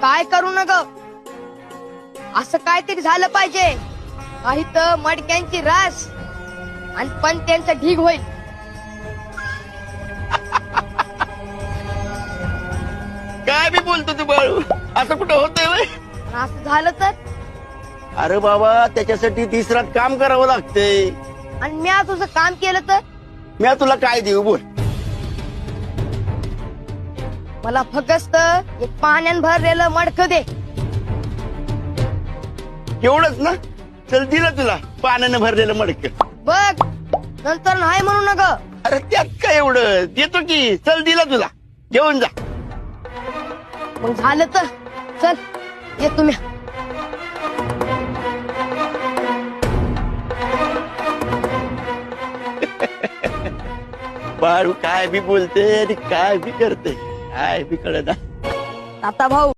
काय करू न ग, असं काहीतरी झालं पाहिजे. काही तर मडक्यांची रास आणि पण त्यांचा ढीग होईल. काय बी बोलतो तू बाळू, असं कुठं होतंय व्हय? आणि असं झालं तर, अरे बाबा त्याच्यासाठी 30 रात काम करावं लागतंय. आणि मी आज तुझं काम केलं तर मी तुला काय देऊ बोल. मला फक्त एक पाण्यान भरलेलं मडकं दे. एवढंच ना? चल दिलं तुला पाण्यानं भरलेलं मडक. बघ नंतर नाही म्हणू न ग. अरे त्यात काय एवढं, देतो की. चल दिलं तुला, घेऊन जा. मग झालं तर चल ये तुम्ही. बाळू काय बी बोलते आणि काय बी करते, काय बी कळत. आता भाऊ